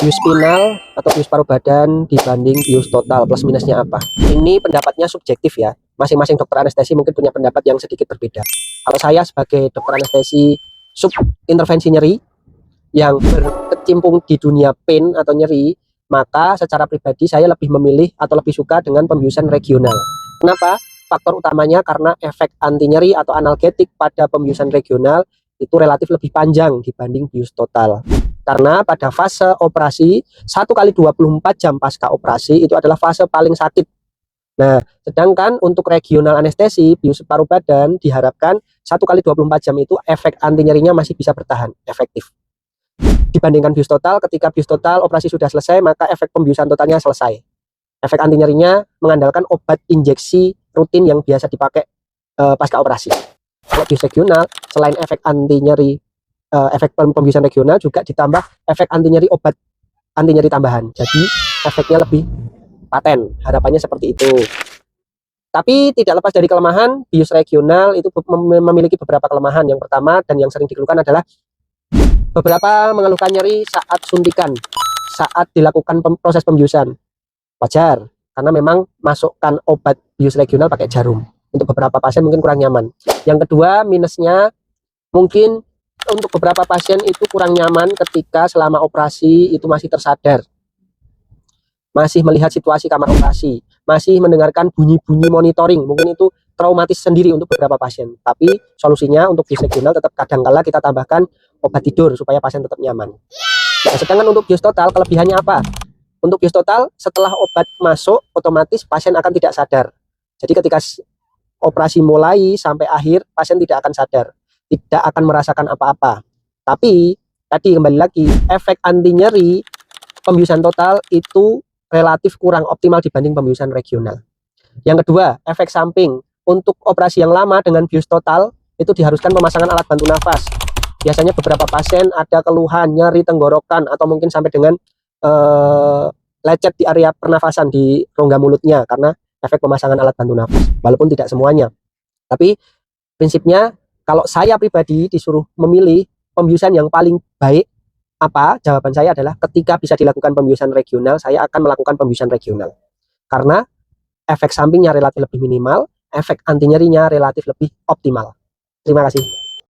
bius spinal atau bius paruh badan dibanding bius total, plus minusnya apa? Ini pendapatnya subjektif ya. Masing-masing dokter anestesi mungkin punya pendapat yang sedikit berbeda. Kalau saya sebagai dokter anestesi sub intervensi nyeri yang berkecimpung di dunia pain atau nyeri, maka secara pribadi saya lebih memilih atau lebih suka dengan pembiusan regional. Kenapa? Faktor utamanya karena efek anti nyeri atau analgetik pada pembiusan regional itu relatif lebih panjang dibanding bius total. Karena pada fase operasi 1 kali 24 jam pasca operasi itu adalah fase paling sakit. Nah, sedangkan untuk regional anestesi bius paruh badan diharapkan 1 kali 24 jam itu efek anti nyerinya masih bisa bertahan efektif. Dibandingkan bius total, ketika bius total operasi sudah selesai, maka efek pembiusan totalnya selesai. Efek anti nyerinya mengandalkan obat injeksi rutin yang biasa dipakai pasca operasi. Kalau bius regional, selain efek anti nyeri, efek pembiusan regional juga ditambah efek anti nyeri obat anti nyeri tambahan. Jadi efeknya lebih paten. Harapannya seperti itu. Tapi tidak lepas dari kelemahan, bius regional itu memiliki beberapa kelemahan. Yang pertama dan yang sering dikeluhkan adalah beberapa mengeluhkan nyeri saat suntikan, saat dilakukan proses pembiusan. Wajar, karena memang masukkan obat bius regional pakai jarum. Untuk beberapa pasien mungkin kurang nyaman. Yang kedua, minusnya mungkin untuk beberapa pasien itu kurang nyaman ketika selama operasi itu masih tersadar, masih melihat situasi kamar operasi, masih mendengarkan bunyi-bunyi monitoring. Mungkin itu traumatis sendiri untuk beberapa pasien. Tapi solusinya untuk bius regional tetap kadangkala kita tambahkan obat tidur supaya pasien tetap nyaman. Nah, sedangkan untuk bius total kelebihannya apa? Untuk bius total, setelah obat masuk, otomatis pasien akan tidak sadar. Jadi ketika operasi mulai sampai akhir, pasien tidak akan sadar, tidak akan merasakan apa-apa. Tapi, tadi kembali lagi, efek anti nyeri pembiusan total itu relatif kurang optimal dibanding pembiusan regional. Yang kedua, efek samping. Untuk operasi yang lama dengan bius total, itu diharuskan pemasangan alat bantu nafas. Biasanya beberapa pasien ada keluhan, nyeri tenggorokan, atau mungkin sampai dengan lecet di area pernafasan di rongga mulutnya karena efek pemasangan alat bantu nafas, walaupun tidak semuanya. Tapi prinsipnya kalau saya pribadi disuruh memilih pembiusan yang paling baik apa, jawaban saya adalah ketika bisa dilakukan pembiusan regional, saya akan melakukan pembiusan regional karena efek sampingnya relatif lebih minimal, efek anti nyerinya relatif lebih optimal. Terima kasih.